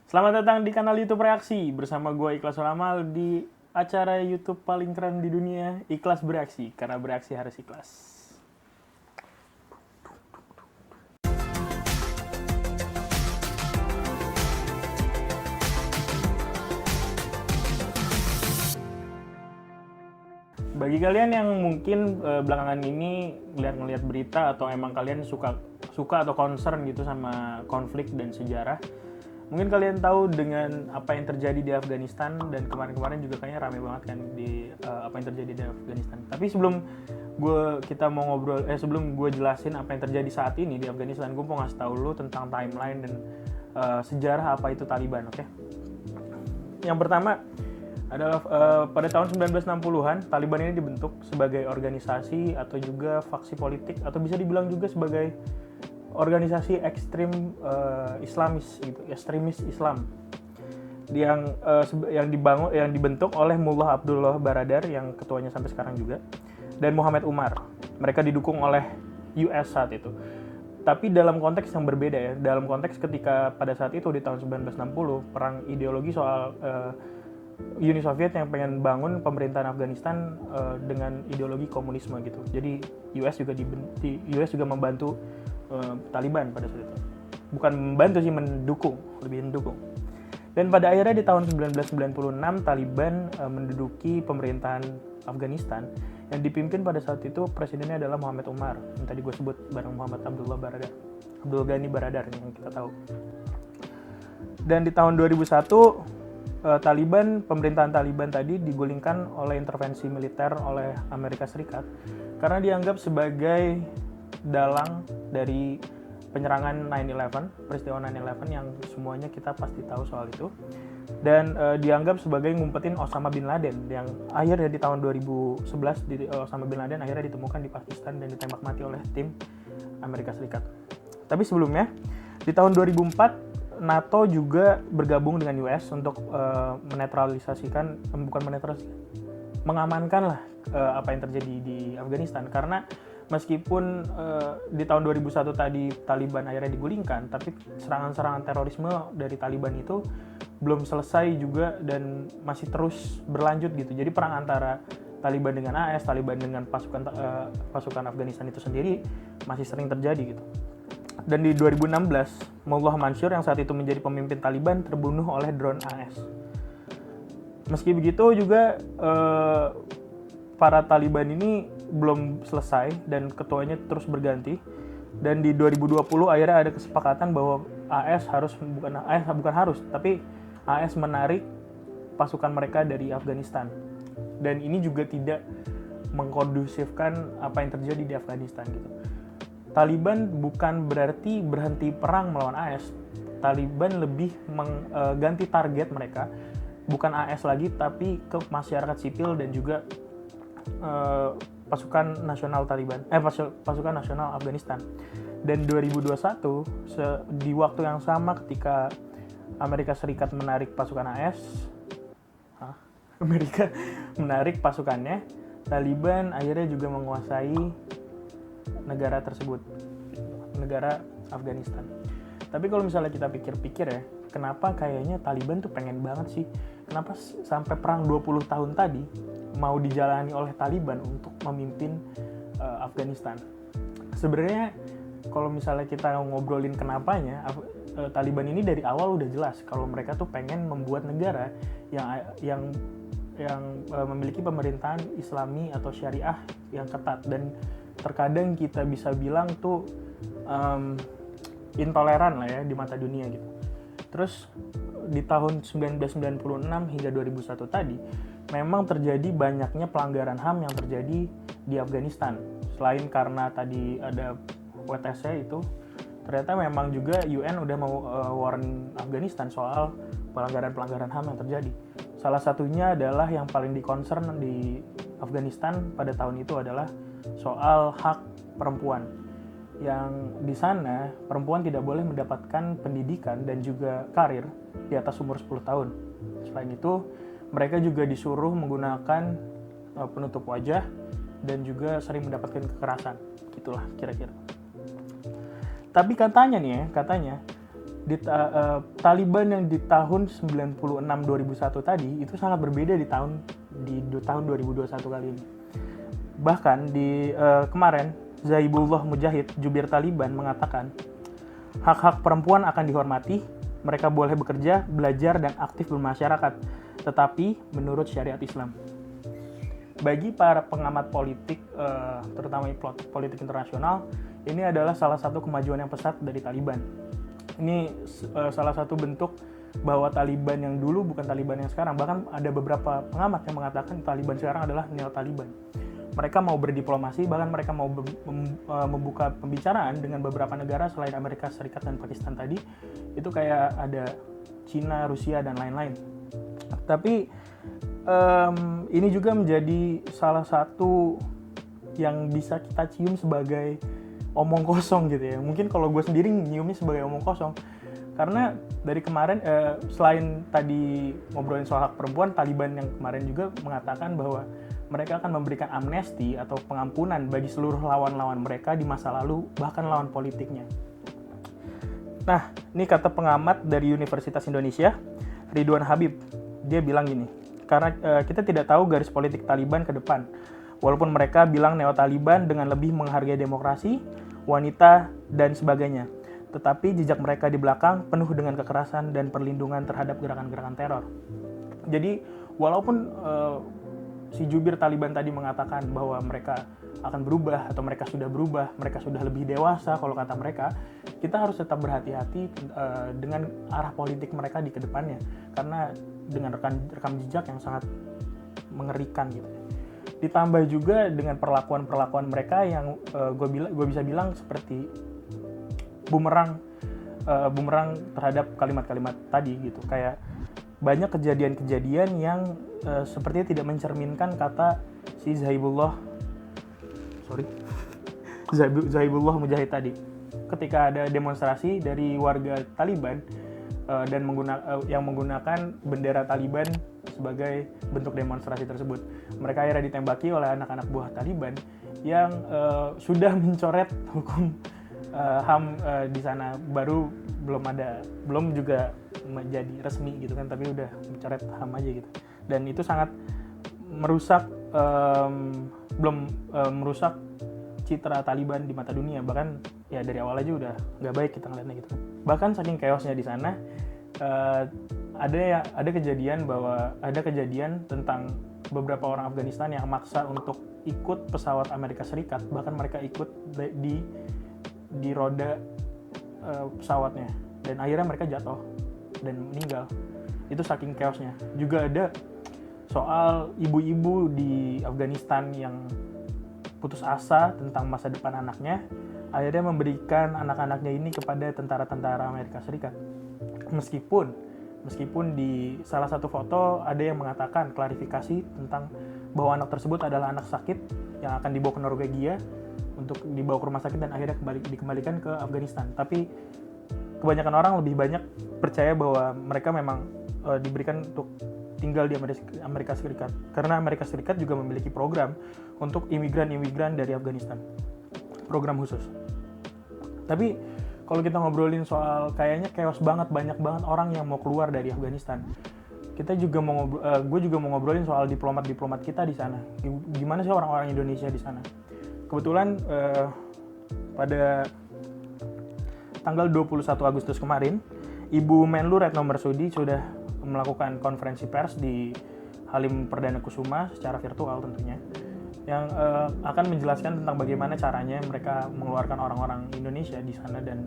Selamat datang di kanal YouTube Reaksi bersama gue Ikhlas Ulamal di acara YouTube paling keren di dunia, Ikhlas Bereaksi, karena bereaksi harus ikhlas. Bagi kalian yang mungkin belakangan ini ngeliat berita atau emang kalian suka atau concern gitu sama konflik dan sejarah, mungkin kalian tahu dengan apa yang terjadi di Afghanistan, dan kemarin-kemarin juga kayaknya rame banget kan di apa yang terjadi di Afghanistan. Tapi sebelum sebelum gue jelasin apa yang terjadi saat ini di Afghanistan, gue mau ngasih tahu lu tentang timeline dan sejarah apa itu Taliban, oke? Yang pertama adalah pada tahun 1960-an Taliban ini dibentuk sebagai organisasi atau juga faksi politik, atau bisa dibilang juga sebagai organisasi ekstrim Islamis gitu, ekstremis Islam yang dibentuk oleh Mullah Abdullah Baradar yang ketuanya sampai sekarang juga, dan Muhammad Umar. Mereka didukung oleh US saat itu. Tapi dalam konteks yang berbeda ya, dalam konteks ketika pada saat itu di tahun 1960 perang ideologi soal Uni Soviet yang pengen bangun pemerintahan Afghanistan dengan ideologi komunisme gitu. Jadi US juga membantu Taliban pada saat itu. Bukan membantu sih, lebih mendukung. Dan pada akhirnya di tahun 1996 Taliban menduduki pemerintahan Afghanistan yang dipimpin pada saat itu presidennya adalah Muhammad Umar, yang tadi gue sebut bareng Muhammad Abdul Ghani Baradar yang kita tahu. Dan di tahun 2001 pemerintahan Taliban tadi digulingkan oleh intervensi militer oleh Amerika Serikat karena dianggap sebagai dalang dari penyerangan 9/11, peristiwa 9/11 yang semuanya kita pasti tahu soal itu, dan dianggap sebagai ngumpetin Osama Bin Laden yang akhirnya di tahun 2011 Osama Bin Laden akhirnya ditemukan di Pakistan dan ditembak mati oleh tim Amerika Serikat. Tapi sebelumnya di tahun 2004 NATO juga bergabung dengan US untuk mengamankan lah apa yang terjadi di Afghanistan, karena meskipun di tahun 2001 tadi Taliban akhirnya digulingkan, tapi serangan-serangan terorisme dari Taliban itu belum selesai juga dan masih terus berlanjut gitu. Jadi perang antara Taliban dengan AS, Taliban dengan pasukan Afghanistan itu sendiri masih sering terjadi gitu. Dan di 2016, Mullah Mansur yang saat itu menjadi pemimpin Taliban terbunuh oleh drone AS. Meski begitu juga para Taliban ini belum selesai dan ketuanya terus berganti. Dan di 2020 akhirnya ada kesepakatan bahwa AS menarik pasukan mereka dari Afghanistan. Dan ini juga tidak mengkondusifkan apa yang terjadi di Afghanistan gitu. Taliban bukan berarti berhenti perang melawan AS. Taliban lebih mengganti target mereka, bukan AS lagi, tapi ke masyarakat sipil dan juga pasukan nasional Afghanistan. Dan 2021 di waktu yang sama ketika Amerika Serikat menarik pasukan AS, Amerika menarik pasukannya, Taliban akhirnya juga menguasai negara tersebut, negara Afghanistan. Tapi kalau misalnya kita pikir-pikir ya, kenapa kayaknya Taliban tuh pengen banget sih, kenapa sampai perang 20 tahun tadi mau dijalani oleh Taliban untuk memimpin Afghanistan. Sebenarnya kalau misalnya kita ngobrolin kenapanya, Taliban ini dari awal udah jelas kalau mereka tuh pengen membuat negara yang memiliki pemerintahan Islami atau Syariah yang ketat, dan terkadang kita bisa bilang tuh intoleran lah ya di mata dunia gitu. Terus di tahun 1996 hingga 2001 tadi memang terjadi banyaknya pelanggaran HAM yang terjadi di Afghanistan. Selain karena tadi ada WTC itu, ternyata memang juga UN udah mau warning Afghanistan soal pelanggaran HAM yang terjadi. Salah satunya adalah yang paling di-concern di Afghanistan pada tahun itu adalah soal hak perempuan, yang di sana perempuan tidak boleh mendapatkan pendidikan dan juga karir di atas umur 10 tahun. Selain itu, mereka juga disuruh menggunakan penutup wajah dan juga sering mendapatkan kekerasan. Gitulah kira-kira. Tapi katanya Taliban yang di tahun 96-2001 tadi itu sangat berbeda di tahun 2021 kali ini. Bahkan di kemarin Zaibullah Mujahid, jubir Taliban, mengatakan hak-hak perempuan akan dihormati, mereka boleh bekerja, belajar, dan aktif bermasyarakat, tetapi menurut syariat Islam. Bagi para pengamat politik, terutama politik internasional, ini adalah salah satu kemajuan yang pesat dari Taliban. Ini salah satu bentuk bahwa Taliban yang dulu bukan Taliban yang sekarang. Bahkan ada beberapa pengamat yang mengatakan Taliban sekarang adalah neo-Taliban. Mereka mau berdiplomasi, bahkan mereka mau membuka pembicaraan dengan beberapa negara selain Amerika Serikat dan Pakistan tadi. Itu kayak ada Cina, Rusia, dan lain-lain. Tapi ini juga menjadi salah satu yang bisa kita cium sebagai omong kosong gitu ya. Mungkin kalau gue sendiri nyiumnya sebagai omong kosong. Karena dari kemarin, selain tadi ngobrolin soal hak perempuan, Taliban yang kemarin juga mengatakan bahwa mereka akan memberikan amnesti atau pengampunan bagi seluruh lawan-lawan mereka di masa lalu, bahkan lawan politiknya. Nah, ini kata pengamat dari Universitas Indonesia, Ridwan Habib. Dia bilang gini, karena kita tidak tahu garis politik Taliban ke depan. Walaupun mereka bilang neo-Taliban dengan lebih menghargai demokrasi, wanita, dan sebagainya. Tetapi jejak mereka di belakang penuh dengan kekerasan dan perlindungan terhadap gerakan-gerakan teror. Jadi, walaupun si jubir Taliban tadi mengatakan bahwa mereka akan berubah atau mereka sudah berubah, mereka sudah lebih dewasa kalau kata mereka, kita harus tetap berhati-hati dengan arah politik mereka di kedepannya. Karena dengan rekam jejak yang sangat mengerikan gitu. Ditambah juga dengan perlakuan mereka yang gue bisa bilang seperti bumerang terhadap kalimat-kalimat tadi gitu. Kayak banyak kejadian-kejadian yang sepertinya tidak mencerminkan kata si Zaibullah Mujahid tadi. Ketika ada demonstrasi dari warga Taliban dan yang menggunakan bendera Taliban sebagai bentuk demonstrasi tersebut, mereka akhirnya ditembaki oleh anak-anak buah Taliban yang sudah mencoret hukum HAM di sana. Belum juga menjadi resmi gitu kan, tapi udah mencoret HAM aja gitu. Dan itu sangat merusak merusak citra Taliban di mata dunia. Bahkan ya dari awal aja udah nggak baik kita ngeliatnya gitu. Bahkan saking chaosnya di sana, ada kejadian tentang beberapa orang Afghanistan yang maksa untuk ikut pesawat Amerika Serikat. Bahkan mereka ikut di roda pesawatnya, dan akhirnya mereka jatuh dan meninggal. Itu saking chaosnya. Juga ada soal ibu-ibu di Afghanistan yang putus asa tentang masa depan anaknya, akhirnya memberikan anak-anaknya ini kepada tentara-tentara Amerika Serikat. Meskipun di salah satu foto ada yang mengatakan klarifikasi tentang bahwa anak tersebut adalah anak sakit yang akan dibawa ke Norwegia untuk dibawa ke rumah sakit dan akhirnya dikembalikan ke Afghanistan. Tapi kebanyakan orang lebih banyak percaya bahwa mereka memang diberikan untuk tinggal di Amerika Serikat, karena Amerika Serikat juga memiliki program untuk imigran dari Afghanistan, program khusus. Tapi kalau kita ngobrolin soal kayaknya chaos banget, banyak banget orang yang mau keluar dari Afghanistan. Gue juga mau ngobrolin soal diplomat kita di sana. Gimana sih orang-orang Indonesia di sana? Kebetulan pada tanggal 21 Agustus kemarin, Ibu Menlu Retno Marsudi sudah melakukan konferensi pers di Halim Perdana Kusuma secara virtual tentunya, yang akan menjelaskan tentang bagaimana caranya mereka mengeluarkan orang-orang Indonesia di sana. Dan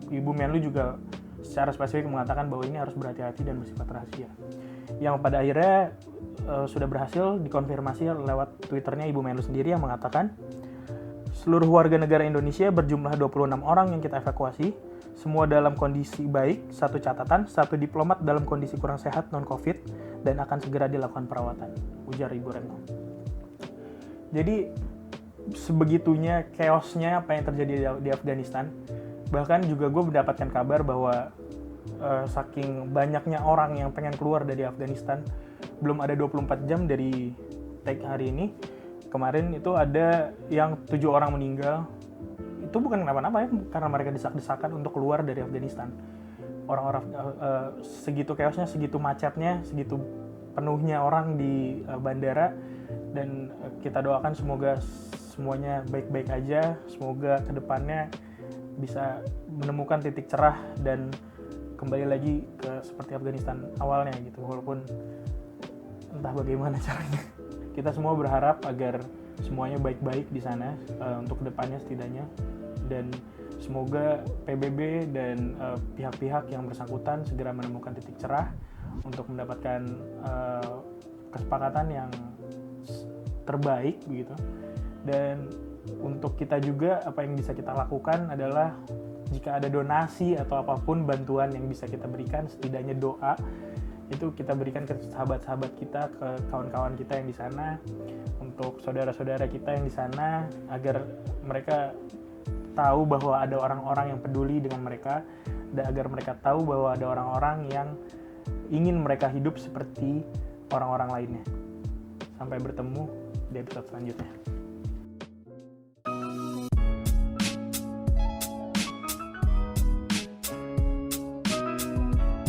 Ibu Menlu juga secara spesifik mengatakan bahwa ini harus berhati-hati dan bersifat rahasia, yang pada akhirnya sudah berhasil dikonfirmasi lewat Twitternya Ibu Menlu sendiri, yang mengatakan seluruh warga negara Indonesia berjumlah 26 orang yang kita evakuasi, semua dalam kondisi baik, satu catatan, satu diplomat dalam kondisi kurang sehat non-COVID dan akan segera dilakukan perawatan, ujar Ibu Retno. Jadi sebegitunya chaosnya apa yang terjadi di Afghanistan. Bahkan juga gue mendapatkan kabar bahwa saking banyaknya orang yang pengen keluar dari Afghanistan, belum ada 24 jam dari take hari ini, kemarin itu ada yang 7 orang meninggal. Itu bukan kenapa-napa ya, karena mereka desak-desakan untuk keluar dari Afghanistan. orang-orang segitu chaosnya, segitu macetnya, segitu penuhnya orang di bandara, dan kita doakan semoga semuanya baik-baik aja, semoga kedepannya bisa menemukan titik cerah dan kembali lagi ke seperti Afghanistan awalnya gitu, walaupun entah bagaimana caranya. Kita semua berharap agar semuanya baik-baik di sana untuk kedepannya setidaknya, dan semoga PBB dan pihak-pihak yang bersangkutan segera menemukan titik cerah untuk mendapatkan kesepakatan yang terbaik begitu. Dan untuk kita juga, apa yang bisa kita lakukan adalah jika ada donasi atau apapun bantuan yang bisa kita berikan, setidaknya doa itu kita berikan ke sahabat-sahabat kita, ke kawan-kawan kita yang di sana, untuk saudara-saudara kita yang di sana, agar mereka tahu bahwa ada orang-orang yang peduli dengan mereka, dan agar mereka tahu bahwa ada orang-orang yang ingin mereka hidup seperti orang-orang lainnya. Sampai bertemu di episode selanjutnya.